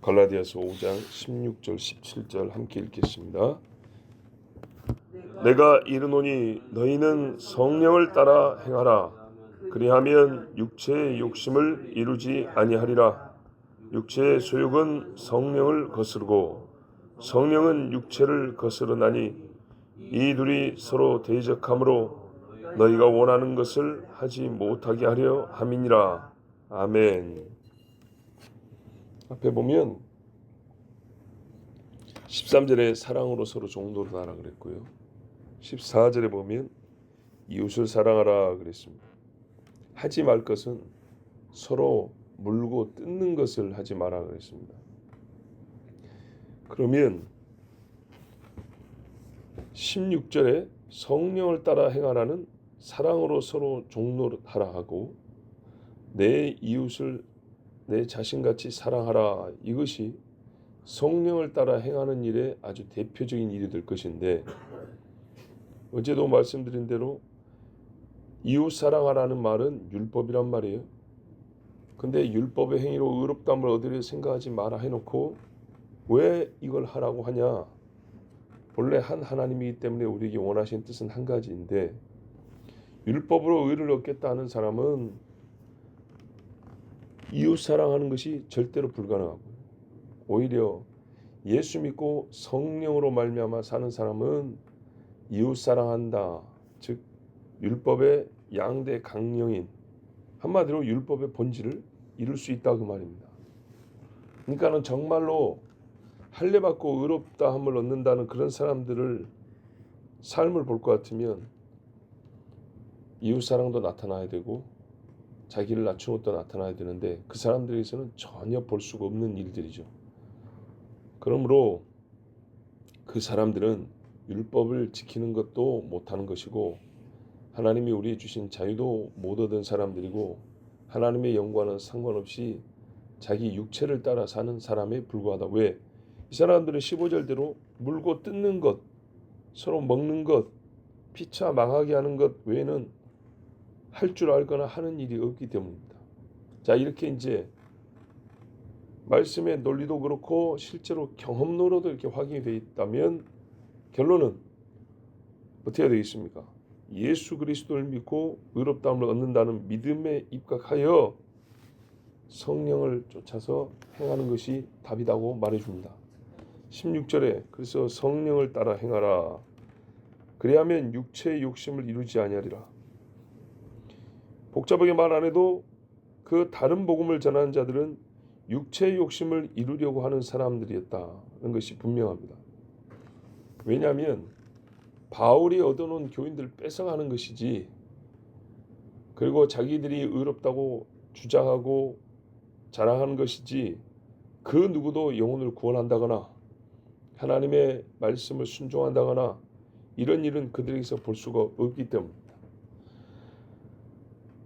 갈라디아서 5장 16절 17절 함께 읽겠습니다. 내가 이르노니 너희는 성령을 따라 행하라. 그리하면 육체의 욕심을 이루지 아니하리라. 육체의 소욕은 성령을 거스르고 성령은 육체를 거스르나니 이 둘이 서로 대적하므로 너희가 원하는 것을 하지 못하게 하려 함이니라. 아멘. 앞에 보면 13절에 사랑으로 서로 종노릇 하라 그랬고요. 14절에 보면 이웃을 사랑하라 그랬습니다. 하지 말 것은 서로 물고 뜯는 것을 하지 마라 그랬습니다. 그러면 16절에 성령을 따라 행하라는 사랑으로 서로 종노릇하라 하고 내 이웃을 내 자신같이 사랑하라, 이것이 성령을 따라 행하는 일의 아주 대표적인 일이 될 것인데, 어제도 말씀드린 대로 이웃 사랑하라는 말은 율법이란 말이에요. 근데 율법의 행위로 의롭다함을 얻으려 생각하지 마라 해놓고 왜 이걸 하라고 하냐? 본래 한 하나님이기 때문에 우리에게 원하시는 뜻은 한 가지인데, 율법으로 의를 얻겠다 하는 사람은 이웃 사랑하는 것이 절대로 불가능하고, 오히려 예수 믿고 성령으로 말미암아 사는 사람은 이웃 사랑한다. 즉 율법의 양대 강령인, 한마디로 율법의 본질을 이룰 수 있다 그 말입니다. 그러니까는 정말로 할례 받고 의롭다함을 얻는다는 그런 사람들을 삶을 볼 것 같으면 이웃 사랑도 나타나야 되고 자기를 낮춘 것도 나타나야 되는데 그 사람들에게서는 전혀 볼 수가 없는 일들이죠. 그러므로 그 사람들은 율법을 지키는 것도 못하는 것이고 하나님이 우리에 주신 자유도 못 얻은 사람들이고 하나님의 영광은 상관없이 자기 육체를 따라 사는 사람에 불과하다. 왜? 이 사람들은 15절대로 물고 뜯는 것, 서로 먹는 것, 피차 망하게 하는 것 외에는 할 줄 알거나 하는 일이 없기 때문입니다. 자, 이렇게 이제 말씀의 논리도 그렇고 실제로 경험로도 이렇게 확인이 되어 있다면 결론은 어떻게 해야 되겠습니까? 예수 그리스도를 믿고 의롭다함을 얻는다는 믿음에 입각하여 성령을 쫓아서 행하는 것이 답이라고 말해줍니다. 16절에 그래서 성령을 따라 행하라. 그리하면 육체의 욕심을 이루지 아니하리라. 복잡하게 말 안 해도 그 다른 복음을 전하는 자들은 육체의 욕심을 이루려고 하는 사람들이었다는 것이 분명합니다. 왜냐하면 바울이 얻어놓은 교인들을 뺏어가는 것이지, 그리고 자기들이 의롭다고 주장하고 자랑하는 것이지, 그 누구도 영혼을 구원한다거나 하나님의 말씀을 순종한다거나 이런 일은 그들에게서 볼 수가 없기 때문입니다.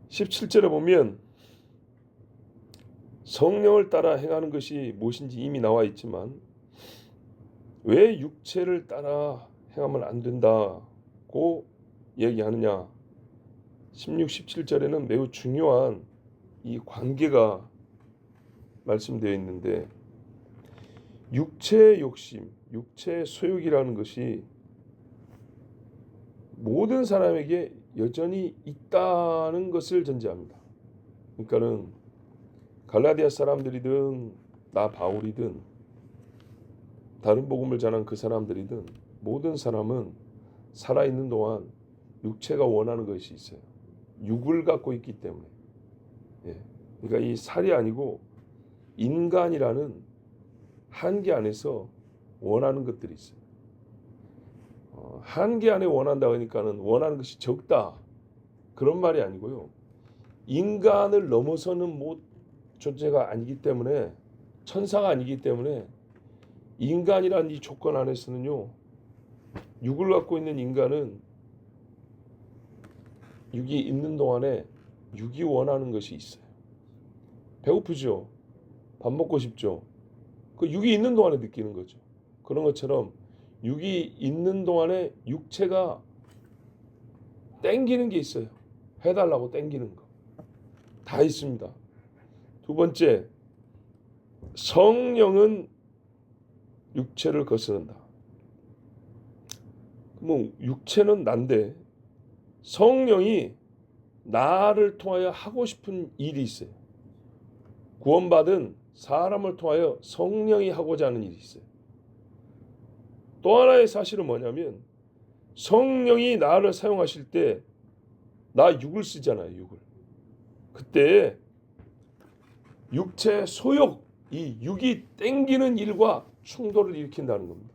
17절에 보면 성령을 따라 행하는 것이 무엇인지 이미 나와 있지만 왜 육체를 따라 행하면 안 된다고 얘기하느냐. 16, 17절에는 매우 중요한 이 관계가 말씀되어 있는데, 육체의 욕심, 육체의 소욕이라는 것이 모든 사람에게 여전히 있다는 것을 전제합니다. 그러니까는 갈라디아 사람들이든 나 바울이든 다른 복음을 전한 그 사람들이든 모든 사람은 살아있는 동안 육체가 원하는 것이 있어요. 육을 갖고 있기 때문에. 그러니까 이 살이 아니고 인간이라는 한계 안에서 원하는 것들이 있어요. 한계 안에 원한다 하니까는 원하는 것이 적다 그런 말이 아니고요. 인간을 넘어서는 존재가 아니기 때문에, 천사가 아니기 때문에 인간이란 이 조건 안에서는요, 육을 갖고 있는 인간은 육이 있는 동안에 육이 원하는 것이 있어요. 배고프죠? 밥 먹고 싶죠? 그 육이 있는 동안에 느끼는 거죠. 그런 것처럼 육이 있는 동안에 육체가 땡기는 게 있어요. 해달라고 땡기는 거. 다 있습니다. 두 번째, 성령은 육체를 거스른다. 뭐 육체는 난데 성령이 나를 통하여 하고 싶은 일이 있어요. 구원받은 사람을 통하여 성령이 하고자 하는 일이 있어요. 또 하나의 사실은 뭐냐면 성령이 나를 사용하실 때 나 육을 쓰잖아요. 육을. 그때 육체 소욕, 이 육이 땡기는 일과 충돌을 일으킨다는 겁니다.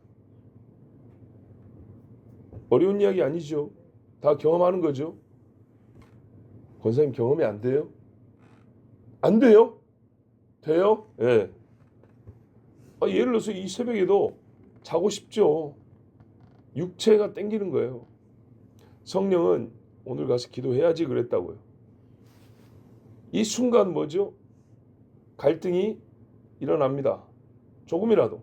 어려운 이야기 아니죠. 다 경험하는 거죠. 권사님 경험이 안 돼요? 안 돼요? 돼요? 예. 예를 들어서 이 새벽에도 자고 싶죠. 육체가 땡기는 거예요. 성령은 오늘 가서 기도해야지 그랬다고요. 이 순간 뭐죠? 갈등이 일어납니다. 조금이라도.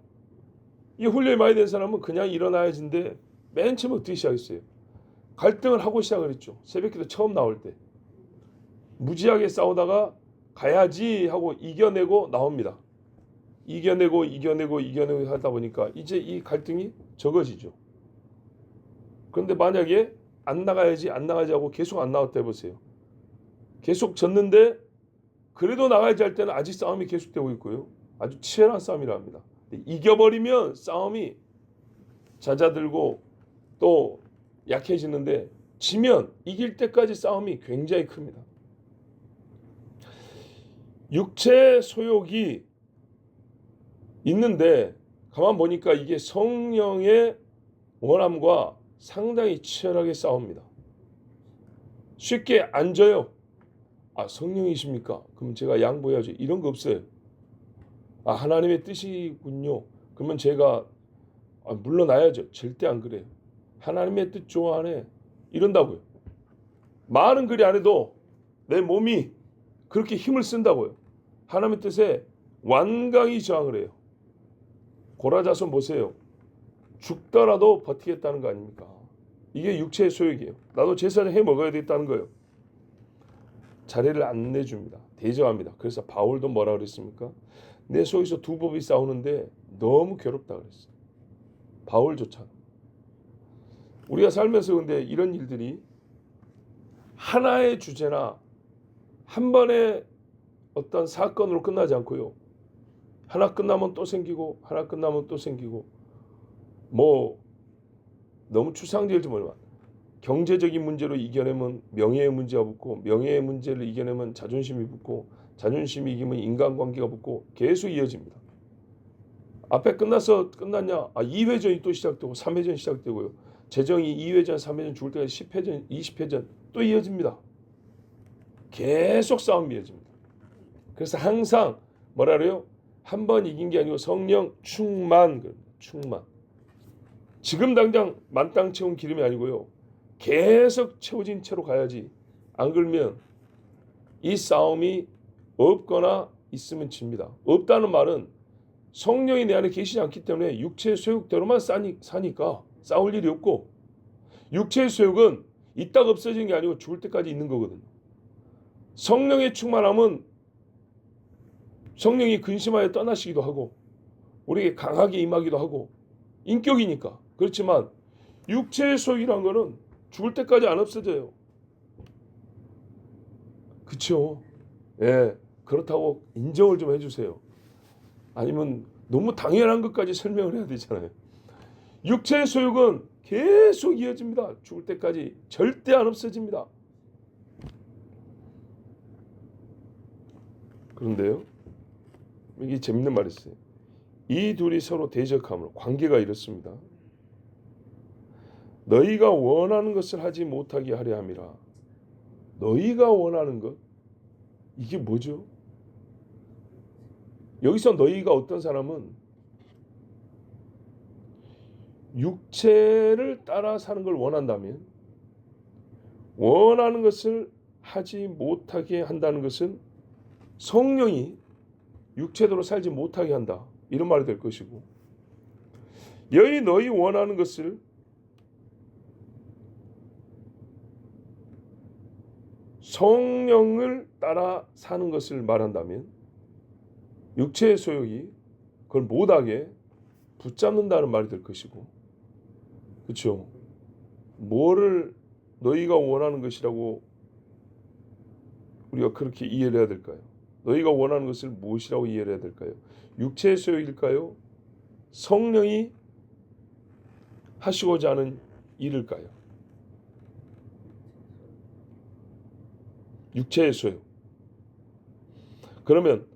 이 훈련이 많이 된 사람은 그냥 일어나야지인데 맨 처음 어떻게 시작했어요? 갈등을 하고 시작을 했죠. 새벽기도 처음 나올 때. 무지하게 싸우다가 가야지 하고 이겨내고 나옵니다. 이겨내고 하다 보니까 이제 이 갈등이 적어지죠. 그런데 만약에 안 나가야지 하고 계속 안 나왔다 해보세요. 계속 졌는데 그래도 나가야지 할 때는 아직 싸움이 계속되고 있고요. 아주 치열한 싸움이라 합니다. 이겨버리면 싸움이 잦아들고 또 약해지는데 지면 이길 때까지 싸움이 굉장히 큽니다. 육체 소욕이 있는데 가만 보니까 이게 성령의 원함과 상당히 치열하게 싸웁니다. 쉽게 안 져요. 성령이십니까? 그럼 제가 양보해야죠. 이런 거 없어요. 하나님의 뜻이군요. 그러면 제가 물러나야죠. 절대 안 그래요. 하나님의 뜻 좋아하네. 이런다고요. 말은 그리 안 해도 내 몸이 그렇게 힘을 쓴다고요. 하나님의 뜻에 완강히 저항을 해요. 고라자손 보세요. 죽더라도 버티겠다는 거 아닙니까? 이게 육체의 소욕이에요. 나도 제사를 해 먹어야 되겠다는 거예요. 자리를 안 내줍니다. 대저합니다. 그래서 바울도 뭐라 그랬습니까? 내 속에서 두 법이 싸우는데 너무 괴롭다 그랬어요. 바울조차. 우리가 살면서 근데 이런 일들이 하나의 주제나 한 번의 어떤 사건으로 끝나지 않고요. 하나 끝나면 또 생기고 하나 끝나면 또 생기고 뭐 너무 추상적일지 모르지만 경제적인 문제로 이겨내면 명예의 문제가 붙고 명예의 문제를 이겨내면 자존심이 붙고 자존심이 이기면 인간관계가 붙고 계속 이어집니다. 앞에 끝났냐? 2회전이 또 시작되고 3회전 시작되고요. 재정이 2회전, 3회전 죽을 때까지 10회전, 20회전 또 이어집니다. 계속 싸움이 이어집니다. 그래서 항상 뭐라 그래요? 한 번 이긴 게 아니고 성령 충만. 지금 당장 만땅 채운 기름이 아니고요. 계속 채워진 채로 가야지. 안 그러면 이 싸움이 없거나 있으면 집니다. 없다는 말은 성령이 내 안에 계시지 않기 때문에 육체의 소욕대로만 사니까 싸울 일이 없고 육체의 소욕은 있다가 없어지는 게 아니고 죽을 때까지 있는 거거든요. 성령의 충만함은 성령이 근심하여 떠나시기도 하고 우리에게 강하게 임하기도 하고 인격이니까. 그렇지만 육체의 소욕이란 거는 죽을 때까지 안 없어져요. 그렇죠? 예, 그렇다고 인정을 좀 해주세요. 아니면 너무 당연한 것까지 설명을 해야 되잖아요. 육체의 소욕은 계속 이어집니다. 죽을 때까지 절대 안 없어집니다. 그런데요, 이게 재밌는 말이 있어요. 이 둘이 서로 대적함으로 관계가 이렇습니다. 너희가 원하는 것을 하지 못하게 하려 함이라. 너희가 원하는 것, 이게 뭐죠? 여기서 너희가 어떤 사람은 육체를 따라 사는 걸 원한다면 원하는 것을 하지 못하게 한다는 것은 성령이 육체대로 살지 못하게 한다. 이런 말이 될 것이고 너희 원하는 것을 성령을 따라 사는 것을 말한다면 육체의 소욕이 그걸 못하게 붙잡는다는 말이 될 것이고, 그렇죠? 뭐를 너희가 원하는 것이라고 우리가 그렇게 이해를 해야 될까요? 너희가 원하는 것을 무엇이라고 이해를 해야 될까요? 육체의 소욕일까요? 성령이 하시고자 하는 일일까요? 육체의 소욕. 그러면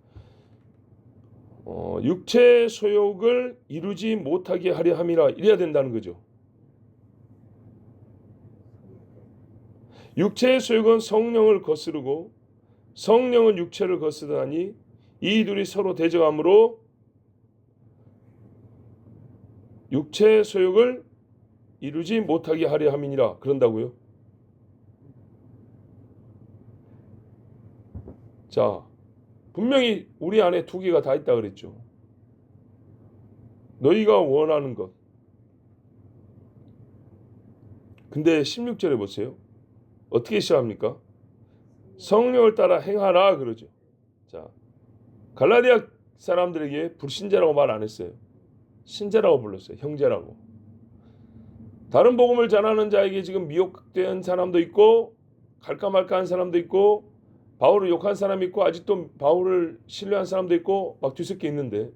육체의 소욕을 이루지 못하게 하려 함이라 이래야 된다는 거죠. 육체의 소욕은 성령을 거스르고 성령은 육체를 거스르다니 이 둘이 서로 대적하므로 육체의 소욕을 이루지 못하게 하려 함이니라 그런다고요. 자, 분명히 우리 안에 두 개가 다 있다 그랬죠. 너희가 원하는 것. 근데 16절에 보세요. 어떻게 시작합니까? 성령을 따라 행하라 그러죠. 자, 갈라디아 사람들에게 불신자라고 말 안 했어요. 신자라고 불렀어요. 형제라고. 다른 복음을 전하는 자에게 지금 미혹된 사람도 있고 갈까 말까 한 사람도 있고 바울을 욕한 사람이 있고 아직도 바울을 신뢰한 사람도 있고 막 뒤섞여 있는데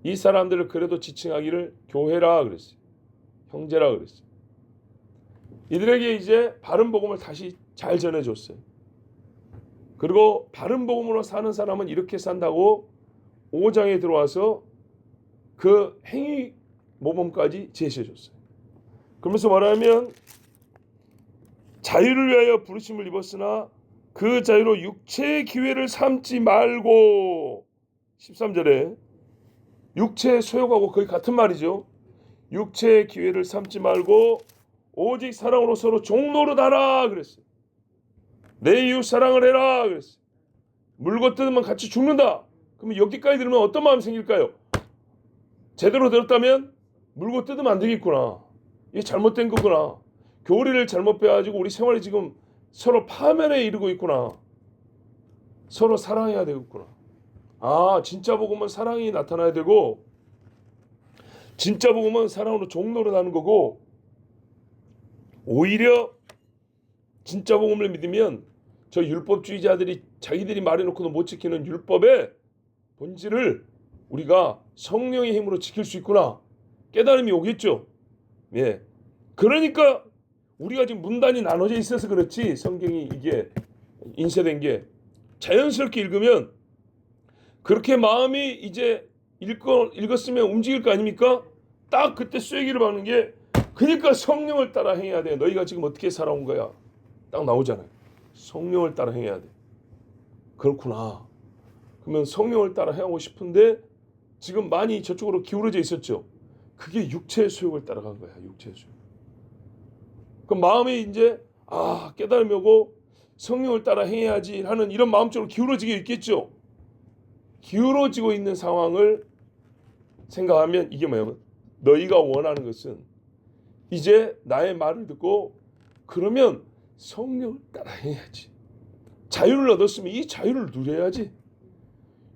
이 사람들을 그래도 지칭하기를 교회라 그랬어요. 형제라 그랬어요. 이들에게 이제 바른 복음을 다시 잘 전해줬어요. 그리고 바른 복음으로 사는 사람은 이렇게 산다고 5장에 들어와서 그 행위 모범까지 제시해줬어요. 그러면서 말하면 자유를 위하여 부르심을 입었으나 그 자유로 육체의 기회를 삼지 말고 13절에 육체의 소욕하고 거의 같은 말이죠. 육체의 기회를 삼지 말고 오직 사랑으로 서로 종노릇하라 그랬어요. 내 이웃 사랑을 해라 그랬어요. 물고 뜯으면 같이 죽는다. 그러면 여기까지 들으면 어떤 마음이 생길까요? 제대로 들었다면 물고 뜯으면 안 되겠구나. 이게 잘못된 거구나. 교리를 잘못 배워가지고 우리 생활이 지금 서로 파멸에 이르고 있구나. 서로 사랑해야 되겠구나. 아, 진짜 복음은 사랑이 나타나야 되고 진짜 복음은 사랑으로 종노릇하는 거고 오히려 진짜 복음을 믿으면 저 율법주의자들이 자기들이 말해놓고도 못 지키는 율법의 본질을 우리가 성령의 힘으로 지킬 수 있구나. 깨달음이 오겠죠. 예. 그러니까 우리가 지금 문단이 나눠져 있어서 그렇지 성경이 이게 인쇄된 게 자연스럽게 읽으면 그렇게 마음이 이제 읽었으면 움직일 거 아닙니까? 딱 그때 쐐기를 박는 게 그러니까 성령을 따라 행해야 돼. 너희가 지금 어떻게 살아온 거야? 딱 나오잖아요. 성령을 따라 행해야 돼. 그렇구나. 그러면 성령을 따라 행하고 싶은데 지금 많이 저쪽으로 기울어져 있었죠. 그게 육체의 소욕을 따라간 거야. 육체의 소욕. 그 마음이 이제 깨달음이 오고 성령을 따라 행해야지 하는 이런 마음적으로 기울어지게 있겠죠. 기울어지고 있는 상황을 생각하면 이게 뭐냐면 너희가 원하는 것은 이제 나의 말을 듣고 그러면 성령을 따라 행해야지. 자유를 얻었으면 이 자유를 누려야지.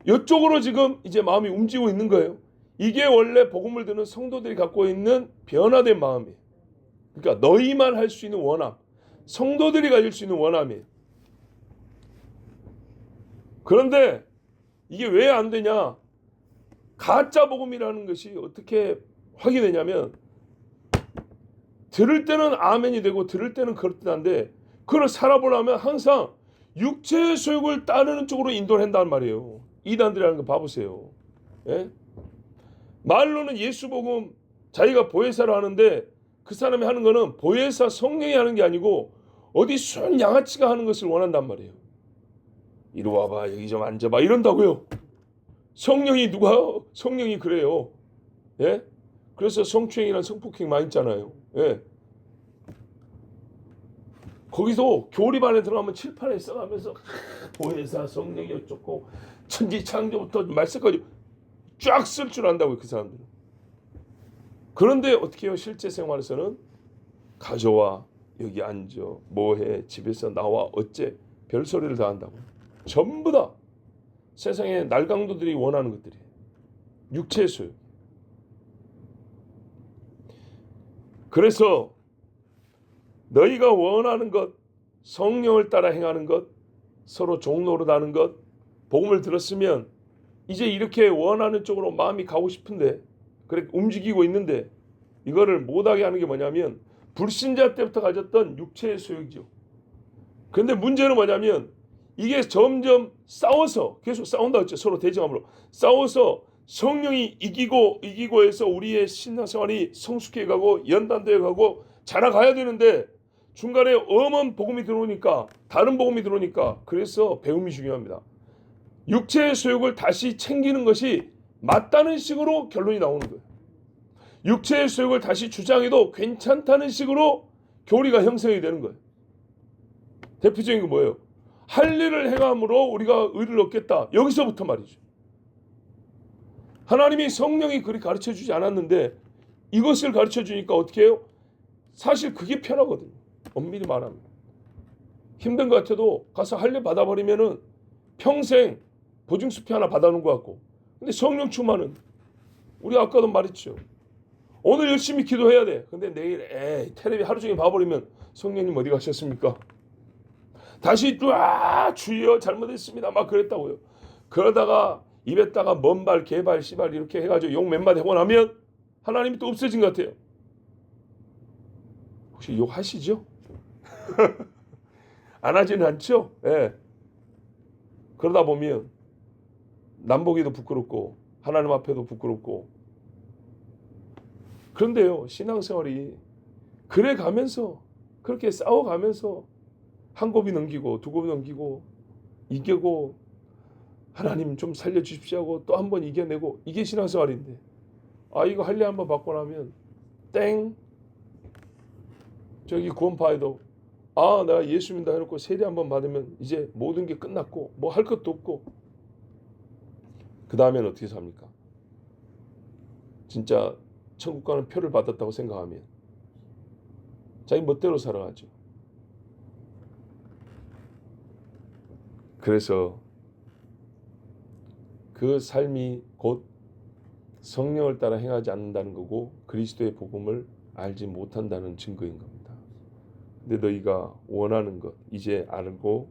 이쪽으로 지금 이제 마음이 움직이고 있는 거예요. 이게 원래 복음을 듣는 성도들이 갖고 있는 변화된 마음이에요. 그러니까 너희만 할 수 있는 원함, 성도들이 가질 수 있는 원함이에요. 그런데 이게 왜 안 되냐? 가짜 복음이라는 것이 어떻게 확인되냐면 들을 때는 아멘이 되고 들을 때는 그렇듯한데 그걸 살아보려면 항상 육체의 소욕을 따르는 쪽으로 인도를 한다는 말이에요. 이단들이라는 거 봐보세요. 예? 말로는 예수 복음 자기가 보혜사를 하는데 그 사람이 하는 거는 보혜사 성령이 하는 게 아니고 어디 순 양아치가 하는 것을 원한단 말이에요. 이리 와봐 여기 좀 앉아봐 이런다고요. 성령이 그래요. 예? 그래서 성추행이랑 성폭행 많이 있잖아요. 예. 거기서 교리반에 들어가면 칠판에 써가면서 보혜사 성령이 어쩌고 천지창조부터 말씀까지 쫙 쓸 줄 안다고요. 그 사람들은. 그런데 어떻게 해요? 실제 생활에서는 가져와 여기 앉아 뭐해 집에서 나와 어째 별소리를 다 한다고. 전부 다 세상의 날강도들이 원하는 것들이에요. 육체의 소욕. 그래서 너희가 원하는 것, 성령을 따라 행하는 것, 서로 종노릇하는 것, 복음을 들었으면 이제 이렇게 원하는 쪽으로 마음이 가고 싶은데, 그렇게 움직이고 있는데, 이거를 못하게 하는 게 뭐냐면 불신자 때부터 가졌던 육체의 소욕이죠. 그런데 문제는 뭐냐면 이게 점점 싸워서, 계속 싸운다고 했죠. 서로 대적함으로 싸워서 성령이 이기고 해서 우리의 신앙생활이 성숙해 가고 연단되어 가고 자라가야 되는데, 중간에 엄한 복음이 들어오니까, 다른 복음이 들어오니까, 그래서 배움이 중요합니다. 육체의 소욕을 다시 챙기는 것이 맞다는 식으로 결론이 나오는 거예요. 육체의 소욕을 다시 주장해도 괜찮다는 식으로 교리가 형성이 되는 거예요. 대표적인 게 뭐예요? 할 일을 행함으로 우리가 의를 얻겠다. 여기서부터 말이죠. 하나님이 성령이 그리 가르쳐주지 않았는데 이것을 가르쳐주니까 어떻게 해요? 사실 그게 편하거든요. 엄밀히 말하면. 힘든 것 같아도 가서 할 일 받아버리면은 평생 보증수표 하나 받아놓은 것 같고. 근데 성령 충만은 우리 아까도 말했죠. 오늘 열심히 기도해야 돼. 근데 내일 텔레비 하루 종일 봐버리면 성령님 어디 가셨습니까? 다시 주여 잘못했습니다. 막 그랬다고요. 그러다가 입에다가 먼발, 개발, 씨발 이렇게 해가지고 욕 몇 마디 하고 나면 하나님이 또 없어진 것 같아요. 혹시 욕 하시죠? 안 하지는 않죠? 예. 그러다 보면 남보기도 부끄럽고 하나님 앞에도 부끄럽고. 그런데요, 신앙생활이 그래 가면서, 그렇게 싸워가면서 한 곱이 넘기고 두 곱이 넘기고 이기고, 하나님 좀 살려주십시오 하고 또 한 번 이겨내고, 이게 신앙생활인데, 이거 할례 한번 받고 나면 땡, 저기 구원파에도 내가 예수 믿는다 해놓고 세례 한번 받으면 이제 모든 게 끝났고 뭐 할 것도 없고, 그 다음엔 어떻게 삽니까? 진짜 천국 가는 표를 받았다고 생각하면 자기 멋대로 살아가죠. 그래서 그 삶이 곧 성령을 따라 행하지 않는다는 거고 그리스도의 복음을 알지 못한다는 증거인 겁니다. 근데 너희가 원하는 것 이제 알고,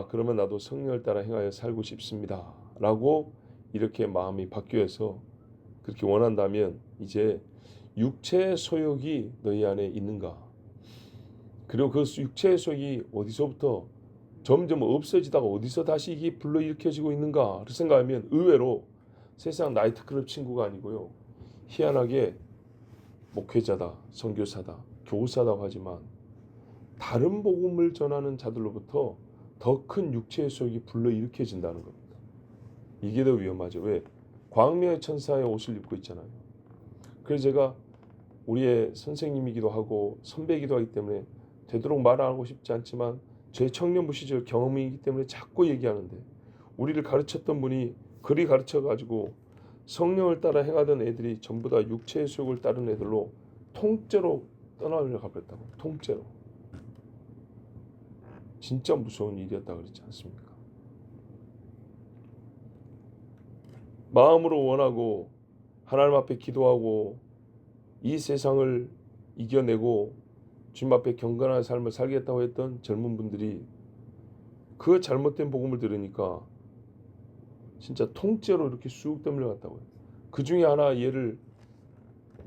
그러면 나도 성령을 따라 행하여 살고 싶습니다 라고 이렇게 마음이 바뀌어서 그렇게 원한다면 이제 육체의 소욕이 너희 안에 있는가, 그리고 그 육체의 소욕이 어디서부터 점점 없어지다가 어디서 다시 이게 불러일으켜지고 있는가를 생각하면 의외로 세상 나이트클럽 친구가 아니고요, 희한하게 목회자다, 선교사다, 교사다고 하지만 다른 복음을 전하는 자들로부터 더 큰 육체의 소욕이 불러일으켜진다는 겁니다. 이게 더 위험하죠. 왜? 광명의 천사의 옷을 입고 있잖아요. 그래서 제가 우리의 선생님이기도 하고 선배이기도 하기 때문에 되도록 말하고 싶지 않지만 제 청년부 시절 경험이기 때문에 자꾸 얘기하는데, 우리를 가르쳤던 분이 그리 가르쳐가지고 성령을 따라 행하던 애들이 전부 다 육체의 소욕을 따른 애들로 통째로 떠나려고 버렸다고. 통째로. 진짜 무서운 일이었다 그랬지 않습니까? 마음으로 원하고 하나님 앞에 기도하고 이 세상을 이겨내고 주님 앞에 경건한 삶을 살겠다고 했던 젊은 분들이 그 잘못된 복음을 들으니까 진짜 통째로 이렇게 쑥 떠밀려갔다고요. 그 중에 하나 예를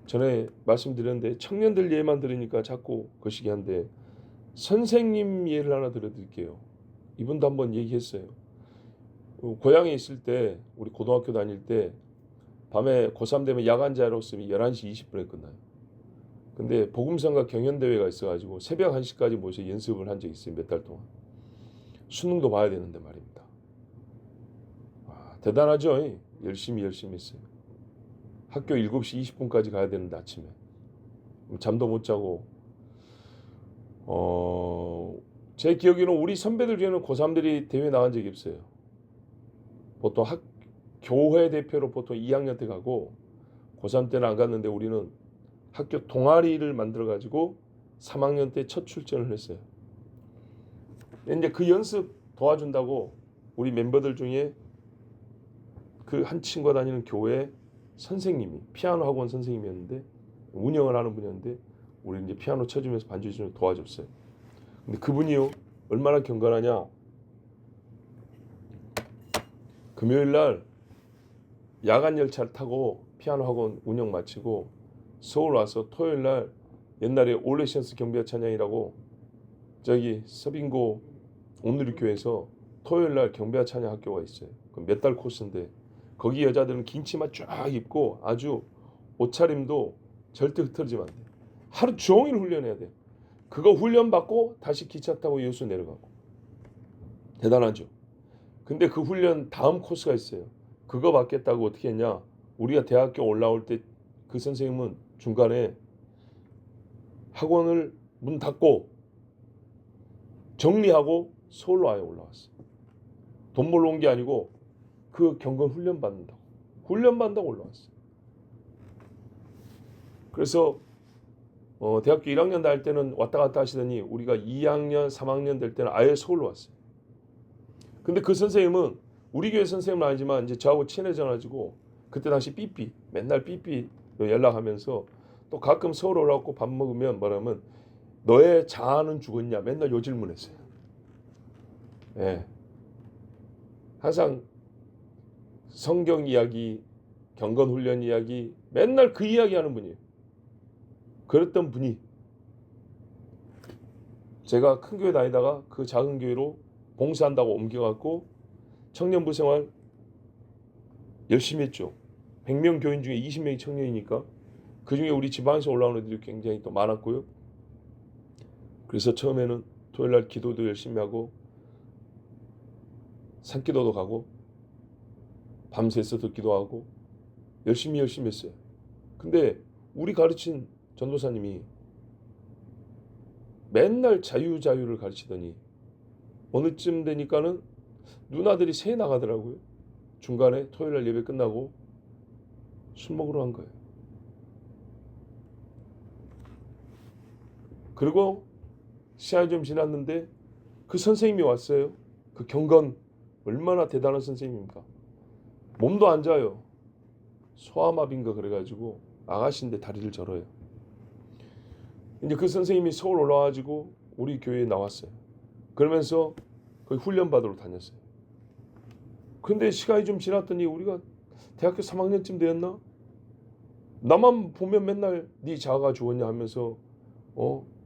전에 말씀드렸는데, 청년들 예만 들으니까 자꾸 거시기 한데 선생님 예를 하나 들어드릴게요. 이분도 한번 얘기했어요. 고향에 있을 때, 우리 고등학교 다닐 때 밤에 고3 되면 야간 자율 학습이 11시 20분에 끝나요. 근데 복음성가 경연대회가 있어가지고 새벽 1시까지 모여서 연습을 한 적이 있어요. 몇 달 동안. 수능도 봐야 되는데 말입니다. 대단하죠? 열심히 했어요. 학교 7시 20분까지 가야 되는데 아침에. 잠도 못 자고. 제 기억에는 우리 선배들 중에는 고3들이 대회 나간 적이 없어요. 보통 교회 대표로 보통 2학년 때 가고 고3 때는 안 갔는데, 우리는 학교 동아리를 만들어가지고 3학년 때 첫 출전을 했어요. 이제 그 연습 도와준다고 우리 멤버들 중에 그 한 친구가 다니는 교회 선생님이 피아노 학원 선생님이었는데 운영을 하는 분이었는데 우리 이제 피아노 쳐주면서 반주 좀 도와줬어요. 근데 그분이요 얼마나 경건하냐. 금요일 날 야간 열차를 타고 피아노 학원 운영 마치고 서울 와서 토요일 날 옛날에 올레시언스 경비와 찬양이라고 저기 서빙고 온누리교회에서 토요일 날 경비와 찬양 학교가 있어요. 몇 달 코스인데 거기 여자들은 긴 치마 쫙 입고 아주 옷차림도 절대 흐트러지면 안 돼. 하루 종일 훈련해야 돼. 그거 훈련 받고 다시 기차 타고 여수 내려가고. 대단하죠. 근데 그 훈련 다음 코스가 있어요. 그거 받겠다고 어떻게 했냐. 우리가 대학교 올라올 때 그 선생님은 중간에 학원을 문 닫고 정리하고 서울로 아예 올라왔어요. 돈 벌러 온 게 아니고 그 경건 훈련 받는다고. 훈련 받는다고 올라왔어요. 그래서 대학교 1학년 다닐 때는 왔다 갔다 하시더니 우리가 2학년, 3학년 될 때는 아예 서울로 왔어요. 근데 그 선생님은 우리 교회 선생님은 아니지만 이제 저하고 친해져가지고 그때 당시 삐삐 맨날 삐삐 연락하면서 또 가끔 서울 올라왔고 밥 먹으면 뭐라면 너의 자아는 죽었냐 맨날 요 질문했어요. 예. 항상 성경 이야기, 경건 훈련 이야기 맨날 그 이야기 하는 분이에요. 그랬던 분이 제가 큰 교회 다니다가 그 작은 교회로 봉사한다고 옮겨갔고 청년부 생활 열심히 했죠. 100명 교인 중에 20명이 청년이니까 그중에 우리 지방에서 올라오는 애들이 굉장히 또 많았고요. 그래서 처음에는 토요일날 기도도 열심히 하고 산기도도 가고 밤새서도 기도하고 열심히 했어요. 근데 우리 가르친 전도사님이 맨날 자유를 가르치더니 어느 쯤 되니까는 누나들이 새 나가더라고요. 중간에 토요일날 예배 끝나고 술 먹으러 간 거예요. 그리고 시간이 좀 지났는데 그 선생님이 왔어요. 그 경건 얼마나 대단한 선생님입니까? 몸도 안 좋아요. 소아마비인가 그래가지고 아가씨인데 다리를 절어요. 이제 그 선생님이 서울 올라와가지고 우리 교회에 나왔어요. 그러면서 거기 훈련 받으러 다녔어요. 근데 시간이 좀 지났더니 우리가 대학교 3학년쯤 되었나? 나만 보면 맨날 네 자아가 죽었냐 하면서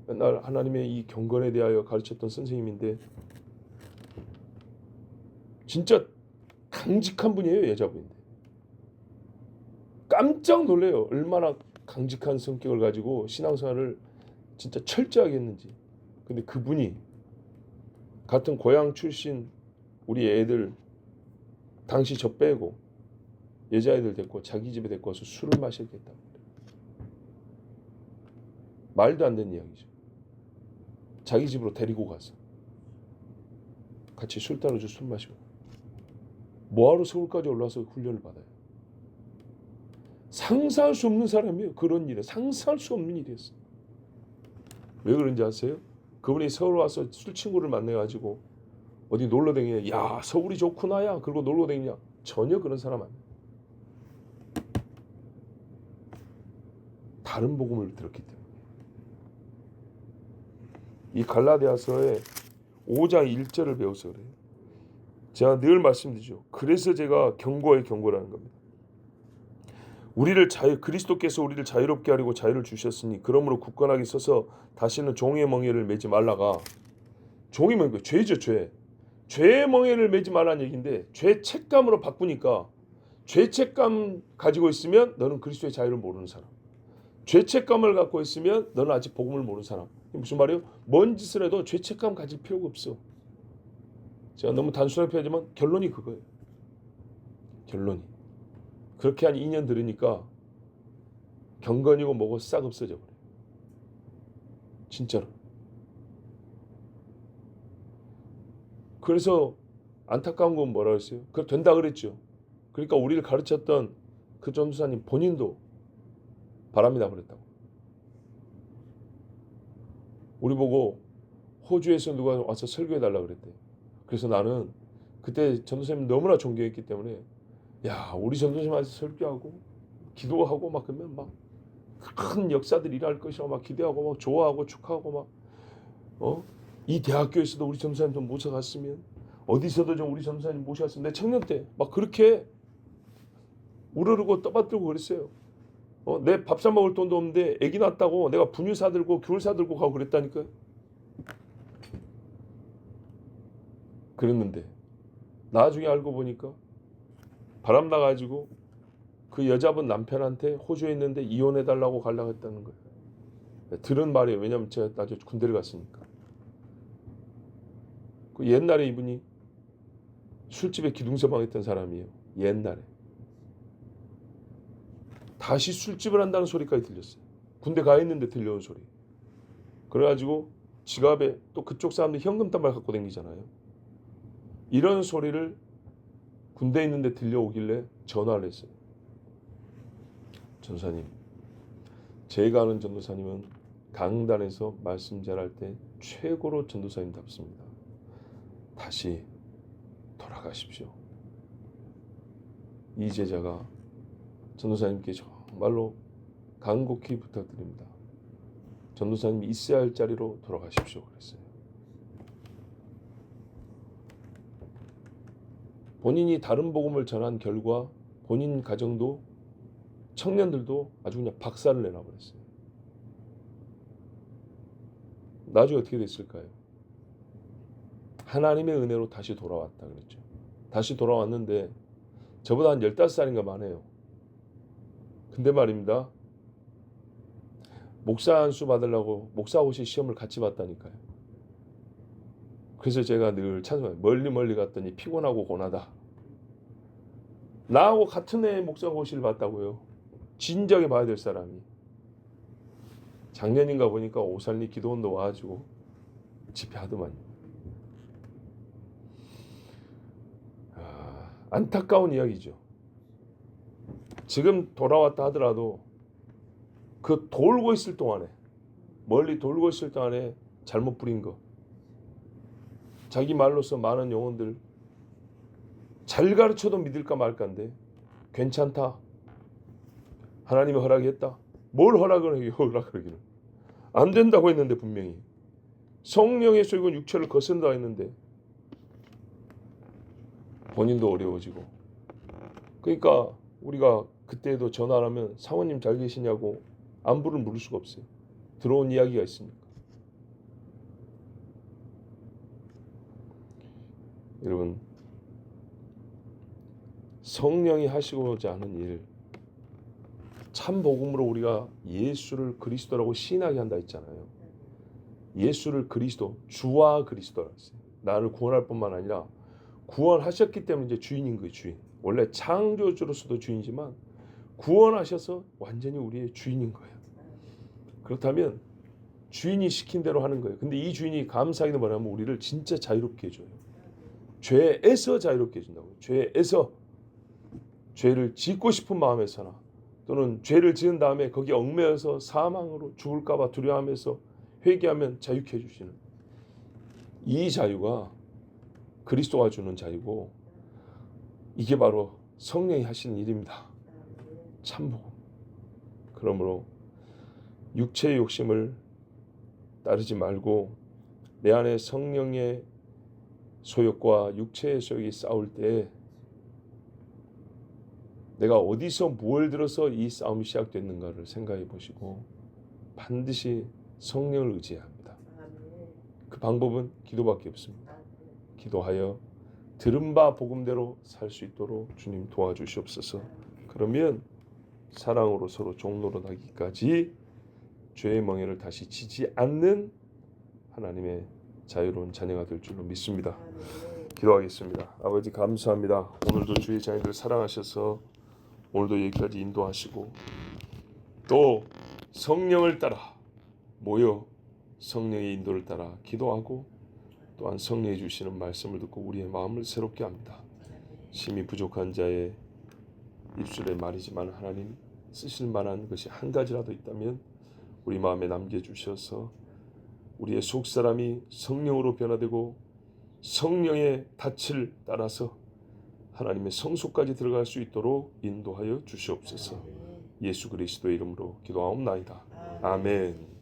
맨날 하나님의 이 경건에 대하여 가르쳤던 선생님인데 진짜 강직한 분이에요. 여자분인데 깜짝 놀래요. 얼마나 강직한 성격을 가지고 신앙생활을 진짜 철저하게 했는지. 근데 그분이 같은 고향 출신 우리 애들 당시 저 빼고 여자애들 데리고 자기 집에 데리고 와서 술을 마시겠다고 그래요. 말도 안 되는 이야기죠. 자기 집으로 데리고 가서 같이 술 따라서 술 마시고 뭐하러 서울까지 올라와서 훈련을 받아요. 상상할 수 없는 사람이에요. 그런 일에 상상할 수 없는 일이었어요. 왜 그런지 아세요? 그분이 서울 와서 술 친구를 만나가지고 어디 놀러 다니냐. 야 서울이 좋구나 야. 그리고 놀러 다니냐. 전혀 그런 사람 아니에요. 다른 복음을 들었기 때문에. 이 갈라디아서의 5장 1절을 배워서 그래요. 제가 늘 말씀드리죠. 그래서 제가 경고라는 겁니다. 그리스도께서 우리를 자유롭게 하려고 자유를 주셨으니 그러므로 굳건하게 서서 다시는 종의 멍에를 매지 말라가. 종이 멍에 죄죠. 죄의 멍에를 매지 말라는 얘기인데 죄책감으로 바꾸니까 죄책감 가지고 있으면 너는 그리스도의 자유를 모르는 사람. 죄책감을 갖고 있으면 너는 아직 복음을 모르는 사람. 무슨 말이에요? 뭔 짓을 해도 죄책감 가질 필요가 없어. 제가 너무 단순하게 표현하지만 결론이 그거예요. 결론이. 그렇게 한 2년 들으니까 경건이고 뭐고 싹 없어져 버려요. 진짜로. 그래서 안타까운 건 뭐라 그랬어요? 그거 된다 그랬죠. 그러니까 우리를 가르쳤던 그 전도사님 본인도 바람이다 그랬다고. 우리 보고 호주에서 누가 와서 설교해달라 그랬대요. 그래서 나는 그때 전도사님 너무나 존경했기 때문에 야, 우리 전도사님한테 설교하고 기도하고 막 그러면 막 큰 역사들이 일어날 것이라고 막 기대하고 막 좋아하고 축하하고 막 이 대학교에서도 우리 전도사님 좀 모셔갔으면, 어디서도 좀 우리 전도사님 모셔갔으면, 내 청년 때 막 그렇게 우르르고 떠받들고 그랬어요. 내 밥 사 먹을 돈도 없는데 애기 낳았다고 내가 분유 사들고 귤 사들고 가고 그랬다니까요. 그랬는데 나중에 알고 보니까 바람 나가지고 그 여자분 남편한테 호주에 있는데 이혼해달라고 가려고 했다는 거예요. 들은 말이에요. 왜냐면 제가 나중에 군대를 갔으니까. 그 옛날에 이분이 술집에 기둥서방 했던 사람이에요. 옛날에. 다시 술집을 한다는 소리까지 들렸어요. 군대 가 있는데 들려온 소리. 그래가지고 지갑에 또 그쪽 사람들 현금 단말 갖고 다니잖아요. 이런 소리를 군대에 있는데 들려오길래 전화를 했어요. 전도사님, 제가 아는 전도사님은 강단에서 말씀 잘할 때 최고로 전도사님답습니다. 다시 돌아가십시오. 이 제자가 전도사님께 정말로 간곡히 부탁드립니다. 전도사님이 있어야 할 자리로 돌아가십시오. 그랬어요. 본인이 다른 복음을 전한 결과 본인 가정도 청년들도 아주 그냥 박살을 내놔버렸어요. 나중에 어떻게 됐을까요? 하나님의 은혜로 다시 돌아왔다 그랬죠. 다시 돌아왔는데 저보다 한 15살인가 많아요. 근데 말입니다. 목사 안수 받으려고 목사 옷이 시험을 같이 봤다니까요. 그래서 제가 늘 찬송해요. 멀리 갔더니 피곤하고 고나다. 나하고 같은 애 목사 고시를 봤다고요. 진작에 봐야 될 사람이. 작년인가 보니까 오살리 기도원도 와가지고 집회하더만요. 안타까운 이야기죠. 지금 돌아왔다 하더라도 그 돌고 있을 동안에, 멀리 돌고 있을 동안에 잘못 부린 거, 자기 말로서 많은 영혼들 잘 가르쳐도 믿을까 말까인데 괜찮다, 하나님이 허락했다. 뭘 허락을 해요? 허락하기는 안 된다고 했는데, 분명히 성령의 소유는 육체를 거스른다 했는데 본인도 어려워지고. 그러니까 우리가 그때도 전화를 하면 사모님 잘 계시냐고 안부를 물을 수가 없어요. 들어온 이야기가 있으니까. 여러분, 성령이 하시고자 하는 일, 참 복음으로 우리가 예수를 그리스도라고 시인하게 한다 했잖아요. 예수를 그리스도, 주와 그리스도라고 했어요. 나를 구원할 뿐만 아니라 구원하셨기 때문에 이제 주인인 거예요. 주인. 원래 창조주로서도 주인이지만 구원하셔서 완전히 우리의 주인인 거예요. 그렇다면 주인이 시킨 대로 하는 거예요. 근데 이 주인이 감사하기는 뭐냐면 우리를 진짜 자유롭게 해줘요. 죄에서 자유롭게 해준다고요. 죄에서. 죄를 짓고 싶은 마음에서나, 또는 죄를 지은 다음에 거기에 얽매여서 사망으로 죽을까 봐 두려워하면서 회개하면 자유케 해주시는 이 자유가 그리스도가 주는 자유고, 이게 바로 성령이 하시는 일입니다. 참복음. 그러므로 육체의 욕심을 따르지 말고 내 안에 성령의 소욕과 육체의 소욕이 싸울 때 내가 어디서 무엇을 들어서 이 싸움이 시작됐는가를 생각해 보시고 반드시 성령을 의지해야 합니다. 그 방법은 기도밖에 없습니다. 기도하여 들은 바 복음대로 살 수 있도록 주님 도와주시옵소서. 그러면 사랑으로 서로 종노릇하기까지 죄의 멍에를 다시 지지 않는 하나님의 자유로운 자녀가 될 줄로 믿습니다. 기도하겠습니다. 아버지 감사합니다. 오늘도 주의 자녀들 사랑하셔서 오늘도 여기까지 인도하시고 또 성령을 따라 모여 성령의 인도를 따라 기도하고 또한 성령이 주시는 말씀을 듣고 우리의 마음을 새롭게 합니다. 심히 부족한 자의 입술의 말이지만 하나님 쓰실 만한 것이 한 가지라도 있다면 우리 마음에 남겨주셔서 우리의 속사람이 성령으로 변화되고 성령의 닻을 따라서 하나님의 성소까지 들어갈 수 있도록 인도하여 주시옵소서. 예수 그리스도의 이름으로 기도하옵나이다. 아멘.